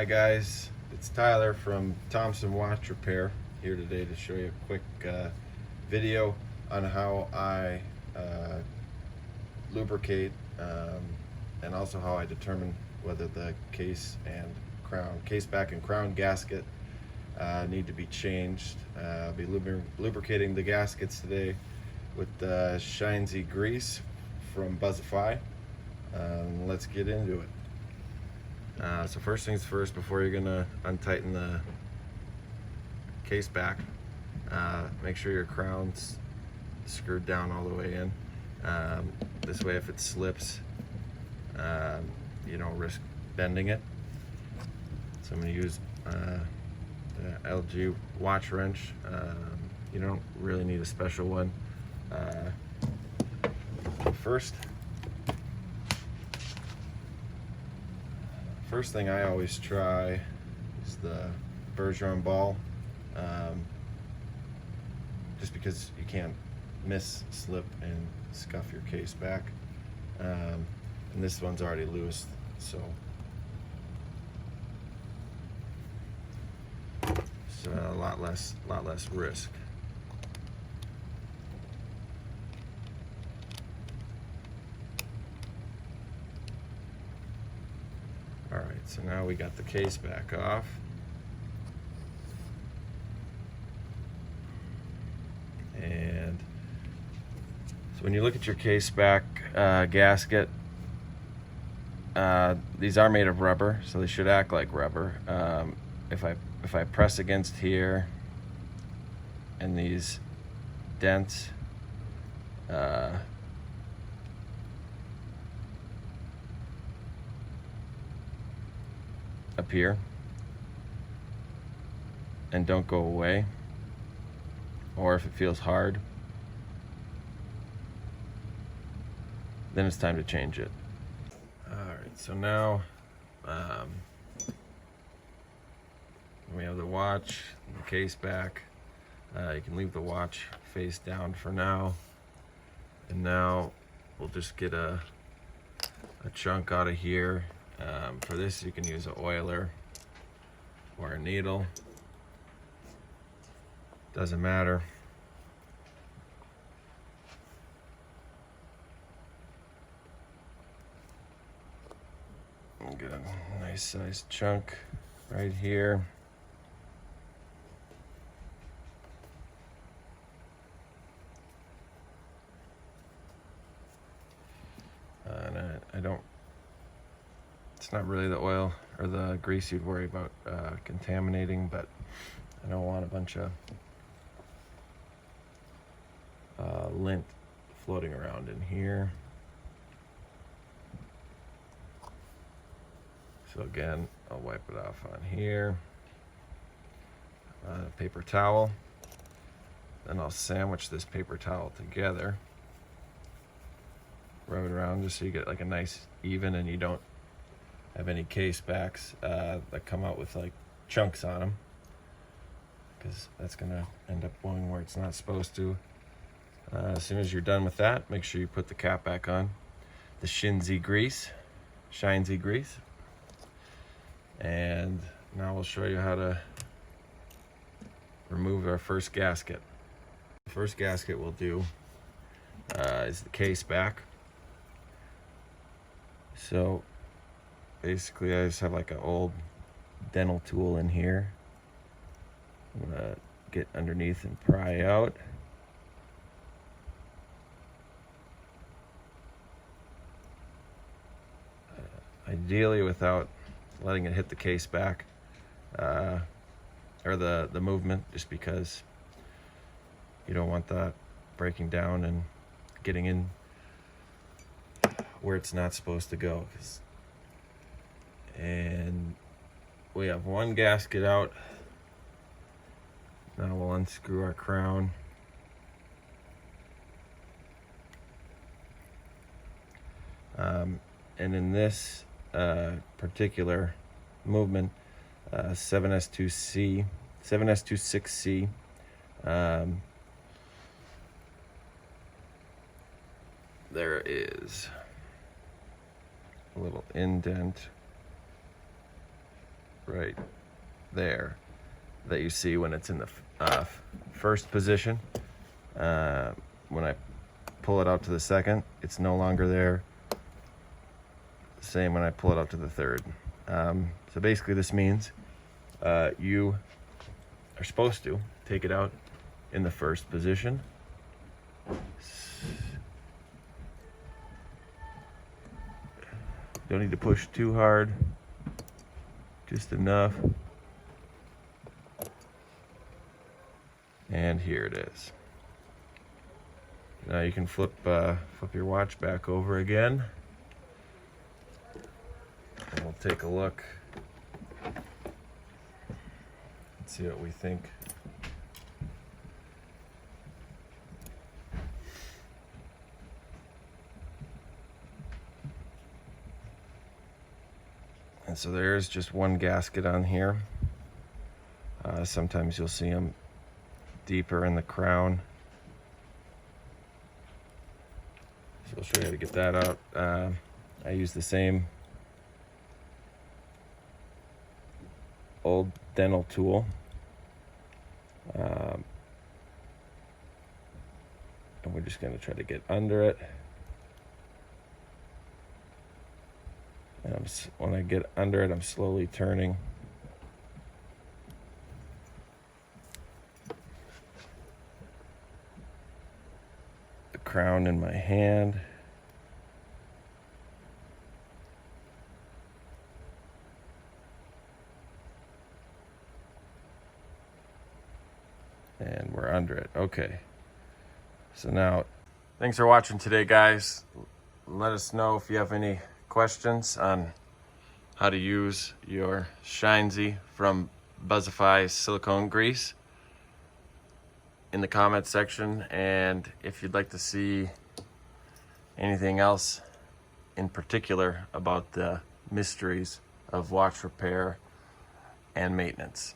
Hi guys, it's Tyler from Thompson Watch Repair here today to show you a quick video on how I lubricate and also how I determine whether the case back and crown gasket need to be changed. I'll be lubricating the gaskets today with Shinezy grease from Buzzify. Let's get into it. So first things first, before you're gonna untighten the case back, make sure your crown's screwed down all the way in. This way if it slips, you don't risk bending it. So I'm gonna use the LG watch wrench. You don't really need a special one. First thing I always try is the Bergeron ball, just because you can't miss, slip, and scuff your case back. And this one's already loose, so it's a lot less risk. Alright, so now we got the case back off. And so when you look at your case back gasket, these are made of rubber, so they should act like rubber. If I press against here and these dents appear and don't go away, or if it feels hard, then it's time to change it. Alright, so now we have the watch and the case back. You can leave the watch face down for now, and now we'll just get a chunk out of here. For this you can use an oiler or a needle, doesn't matter. Get a nice sized chunk right here. And I don't, it's not really the oil or the grease you'd worry about contaminating, but I don't want a bunch of lint floating around in here. So again, I'll wipe it off on here. Paper towel. Then I'll sandwich this paper towel together. Rub it around just so you get like a nice even, and you don't have any case backs that come out with like chunks on them, because that's gonna end up going where it's not supposed to. As soon as you're done with that, make sure you put the cap back on. The Shinezy grease. And now we'll show you how to remove our first gasket. The first gasket we'll do is the case back. So basically I just have like an old dental tool in here. I'm gonna get underneath and pry out. Ideally without letting it hit the case back or the movement, just because you don't want that breaking down and getting in where it's not supposed to go. And we have one gasket out. Now we'll unscrew our crown. And in this particular movement, 7S26C, there is a little indent right there that you see when it's in the first position. When I pull it out to the second, it's no longer there. Same when I pull it out to the third. So basically this means you are supposed to take it out in the first position. Don't need to push too hard, just enough. And here it is. Now you can flip your watch back over again. And we'll take a look. Let's see what we think. And so there's just one gasket on here. Sometimes you'll see them deeper in the crown. So I'll show you how to get that out. I use the same old dental tool. And we're just going to try to get under it. And when I get under it, I'm slowly turning. The crown in my hand. And we're under it. Okay. So now, thanks for watching today, guys. Let us know if you have any questions on how to use your Shinezy from Buzzify silicone grease in the comments section. And if you'd like to see anything else in particular about the mysteries of watch repair and maintenance.